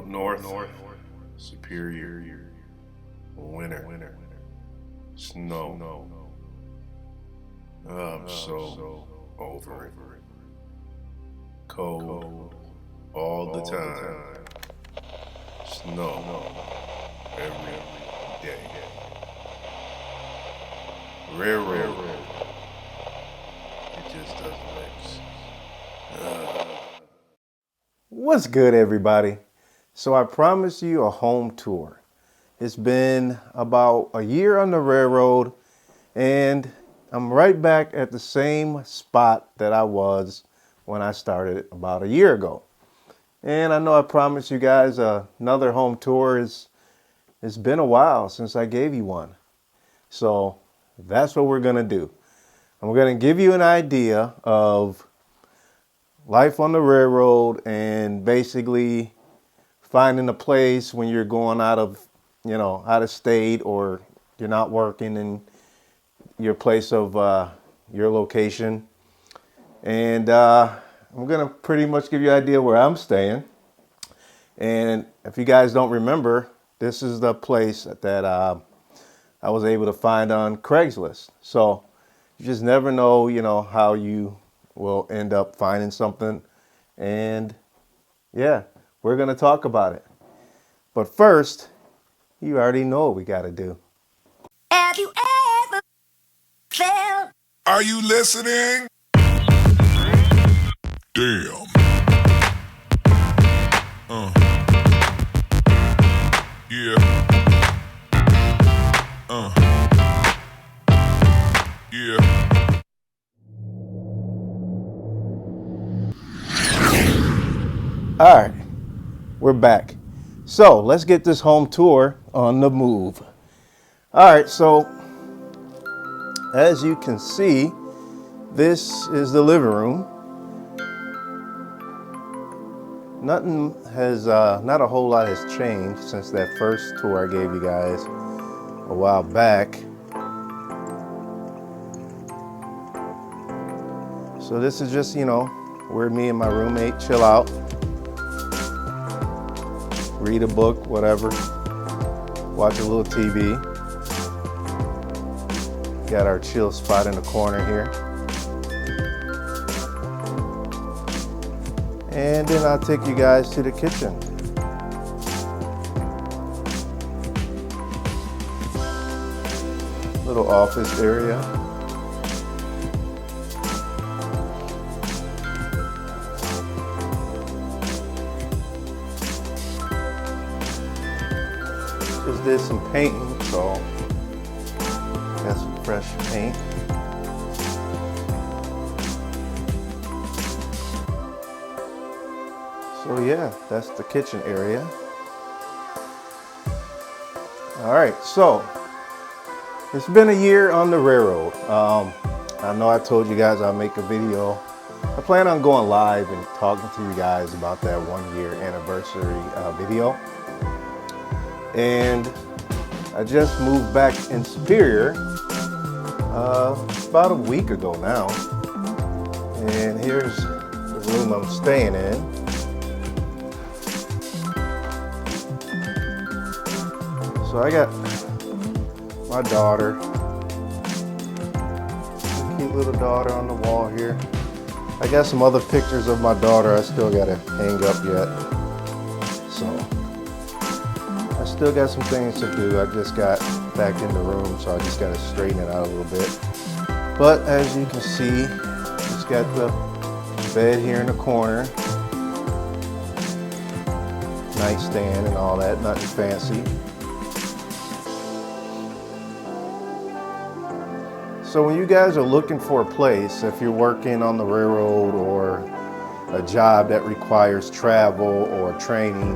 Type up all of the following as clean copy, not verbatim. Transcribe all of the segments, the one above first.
Up north, Superior, winter, snow. I'm so over it. Cold all the time. Snow every day. Railroad, it just doesn't mix. What's good, everybody? So I promised you a home tour. It's been about a year on the railroad, and I'm right back at the same spot that I was when I started about a year ago. And I know I promised you guys another home tour. It's been a while since I gave you one. So that's what we're going to do. I'm going to give you an idea of life on the railroad and basically finding a place when you're going out of state, or you're not working in your place of your location. And I'm going to pretty much give you an idea where I'm staying. And if you guys don't remember, this is the place that I was able to find on Craigslist. So you just never know, how you will end up finding something. And yeah, we're going to talk about it. But first, you already know what we got to do. Have you ever felt? Are you listening? Damn. Yeah. Yeah. All right, we're back. So let's get this home tour on the move. All right, so as you can see, this is the living room. Not a whole lot has changed since that first tour I gave you guys a while back. So this is just, where me and my roommate chill out, read a book, whatever, watch a little TV. Got our chill spot in the corner here. And then I'll take you guys to the kitchen. Little office area. Just did some painting, so got some fresh paint. So yeah, that's the kitchen area. All right, so it's been a year on the railroad. I know I told you guys I'll make a video. I plan on going live and talking to you guys about that 1 year anniversary video. And I just moved back in Superior about a week ago now. And here's the room I'm staying in. So I got my daughter, cute little daughter on the wall here. I got some other pictures of my daughter I still gotta hang up yet. So I still got some things to do. I just got back in the room, so I just gotta straighten it out a little bit. But as you can see, it's got the bed here in the corner, nightstand and all that, nothing fancy. So when you guys are looking for a place, if you're working on the railroad or a job that requires travel or training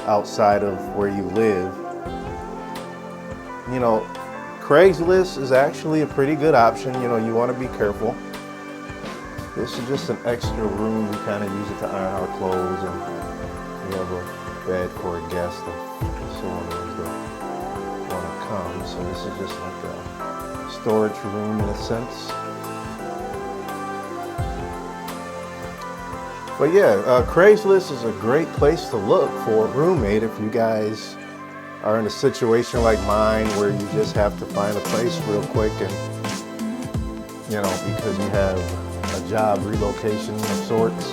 outside of where you live, Craigslist is actually a pretty good option. You want to be careful. This is just an extra room. We kind of use it to iron our clothes, and we have a bed for a guest if someone want to come. So this is just like a storage room in a sense. But yeah, Craigslist is a great place to look for a roommate if you guys are in a situation like mine where you just have to find a place real quick and, you know, because you have a job relocation of sorts.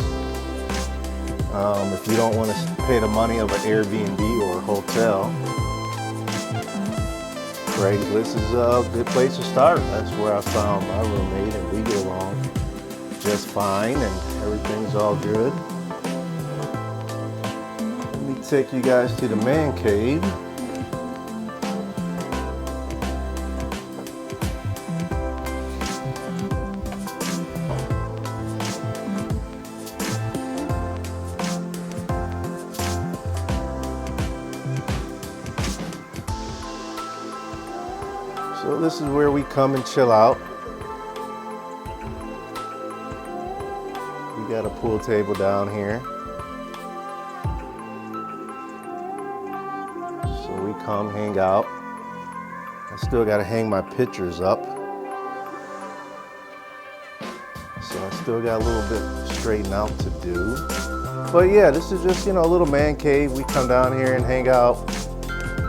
If you don't want to pay the money of an Airbnb or a hotel, Craigslist is a good place to start. That's where I found my roommate, and we get along just fine, and everything's all good. Let me take you guys to the man cave. So this is where we come and chill out. We got a pool table down here. So we come hang out. I still got to hang my pictures up. So I still got a little bit straighten out to do. But yeah, this is just, you know, a little man cave. We come down here and hang out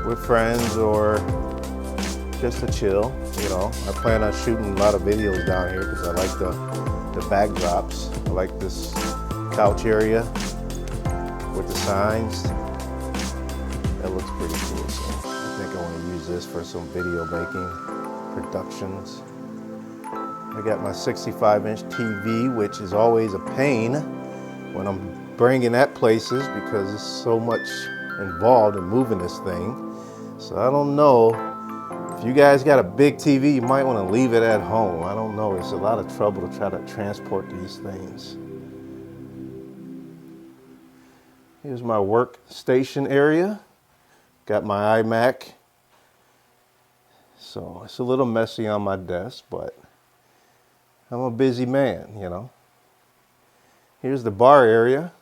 with friends or just to chill, you know. I plan on shooting a lot of videos down here because I like the backdrops. I like this couch area with the signs. That looks pretty cool. So I think I want to use this for some video making productions. I got my 65-inch TV, which is always a pain when I'm bringing that places because there's so much involved in moving this thing. So I don't know. If you guys got a big TV, you might want to leave it at home. I don't know. It's a lot of trouble to try to transport these things. Here's my workstation area. Got my iMac. So it's a little messy on my desk, but I'm a busy man, you know. Here's the bar area.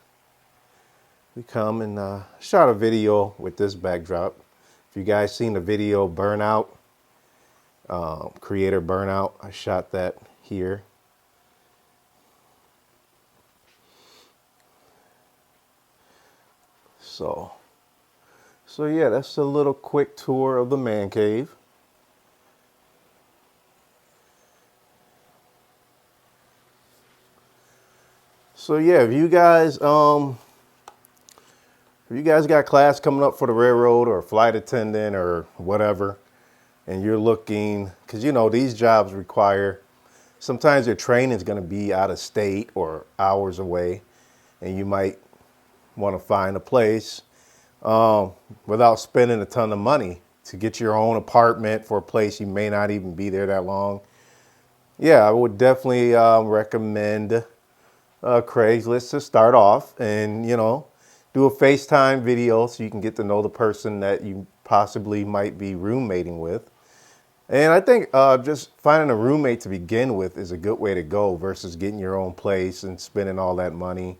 We come and shot a video with this backdrop. If you guys seen the video Burnout, Creator Burnout, I shot that here. So yeah, that's a little quick tour of the man cave. So yeah, if you guys got class coming up for the railroad or flight attendant or whatever, and you're looking, because you know these jobs require, sometimes your training is going to be out of state or hours away, and you might want to find a place without spending a ton of money to get your own apartment for a place you may not even be there that long. Yeah, I would definitely recommend Craigslist to start off, and you know, do a FaceTime video so you can get to know the person that you possibly might be roommating with. And I think just finding a roommate to begin with is a good way to go versus getting your own place and spending all that money.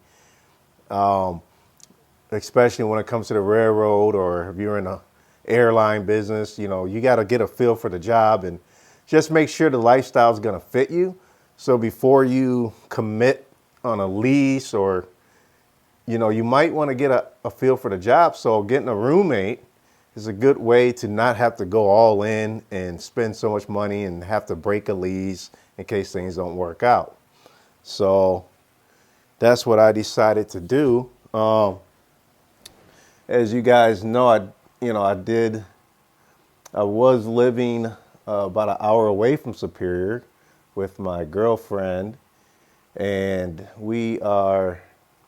Especially when it comes to the railroad, or if you're in a airline business, you know, you got to get a feel for the job and just make sure the lifestyle is going to fit you. So before you commit on a lease, or you know, you might want to get a feel for the job. So getting a roommate is a good way to not have to go all in and spend so much money and have to break a lease in case things don't work out. So that's what I decided to do. As you guys know, I was living about an hour away from Superior with my girlfriend, and we are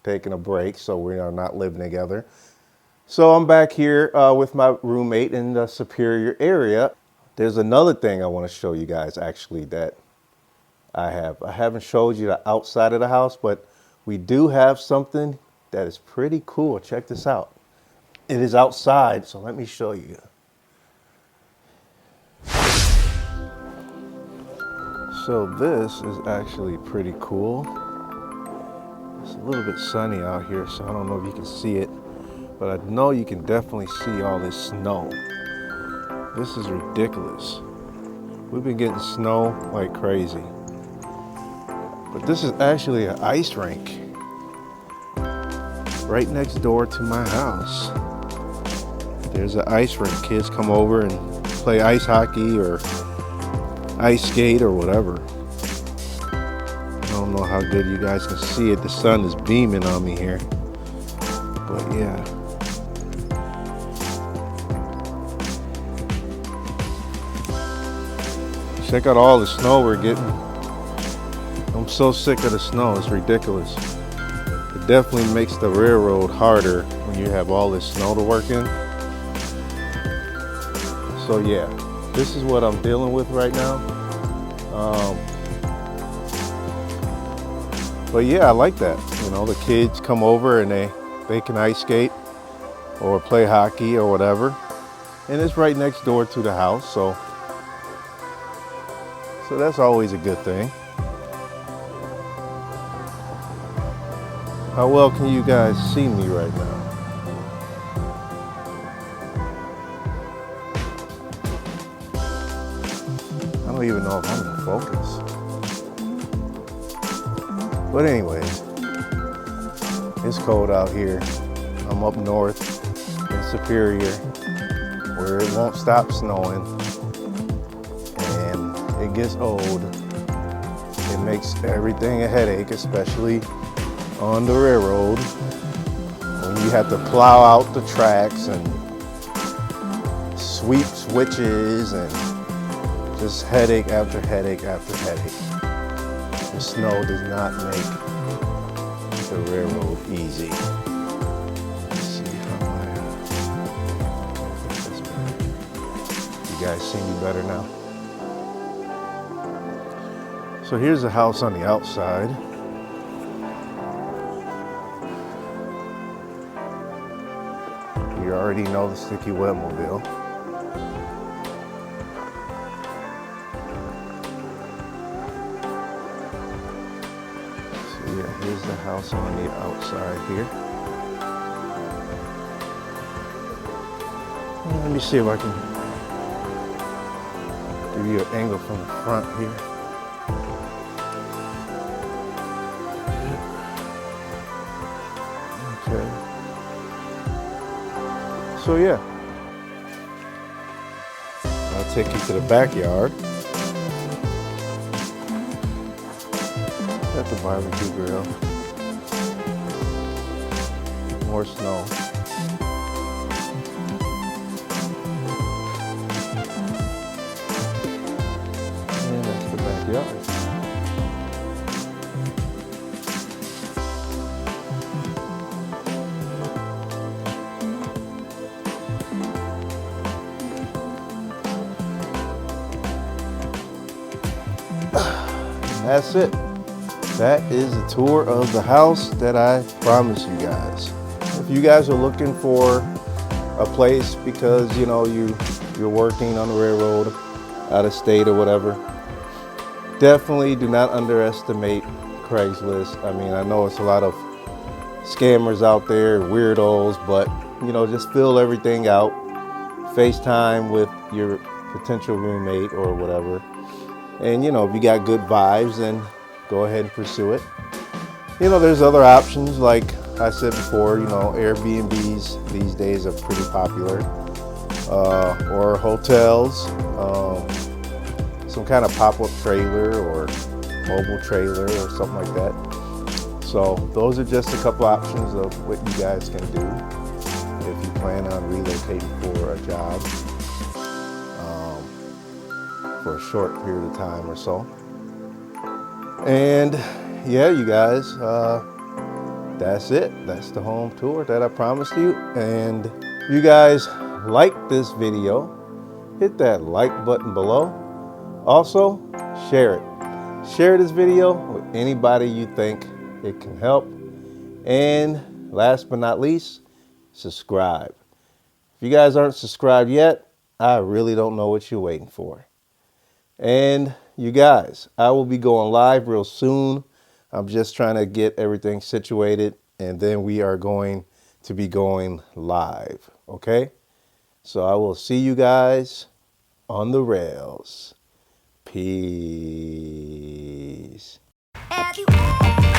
taking a break, so we are not living together. So I'm back here with my roommate in the Superior area. There's another thing I want to show you guys actually that I haven't showed you the outside of the house, but we do have something that is pretty cool. Check this out. It is outside, so let me show you. So this is actually pretty cool. It's a little bit sunny out here, so I don't know if you can see it, but I know you can definitely see all this snow. This is ridiculous. We've been getting snow like crazy. But this is actually an ice rink. right next door to my house. There's an ice rink. Kids come over and play ice hockey or ice skate or whatever. I don't know how good you guys can see it. The sun is beaming on me here. But yeah. Check out all the snow we're getting. I'm so sick of the snow, it's ridiculous. It definitely makes the railroad harder when you have all this snow to work in. So yeah, this is what I'm dealing with right now. But yeah, I like that. You know, the kids come over and they can ice skate or play hockey or whatever. And it's right next door to the house, so that's always a good thing. How well can you guys see me right now? I don't even know if I'm in focus. But anyways, it's cold out here. I'm up north in Superior, where it won't stop snowing. And it gets old. It makes everything a headache, especially on the railroad, when you have to plow out the tracks and sweep switches and just headache after headache after headache. The snow does not make the railroad easy. Let's see how you guys see me better now? So here's the house on the outside. You already know the sticky webmobile. So yeah, here's the house on the outside here. Let me see if I can give you an angle from the front here. Okay. So yeah, I'll take you to the backyard. At the barbecue grill. More snow. And that's the backyard. That's it. That is a tour of the house that I promised you guys. If you guys are looking for a place because you know you're working on the railroad out of state or whatever, definitely do not underestimate Craigslist. I mean, I know it's a lot of scammers out there, weirdos, but you know, just fill everything out. FaceTime with your potential roommate or whatever. And you know, if you got good vibes, then go ahead and pursue it. You know, there's other options, like I said before, you know, Airbnbs these days are pretty popular, or hotels, some kind of pop-up trailer or mobile trailer or something like that. So those are just a couple options of what you guys can do if you plan on relocating for a job. For a short period of time or so. And yeah, you guys, that's it. That's the home tour that I promised you. And if you guys like this video, hit that like button below. Also, share it. Share this video with anybody you think it can help. And last but not least, subscribe. If you guys aren't subscribed yet, I really don't know what you're waiting for. And you guys, I will be going live real soon. I'm just trying to get everything situated, and then we are going to be going live. Okay? So I will see you guys on the rails. Peace. Have you ever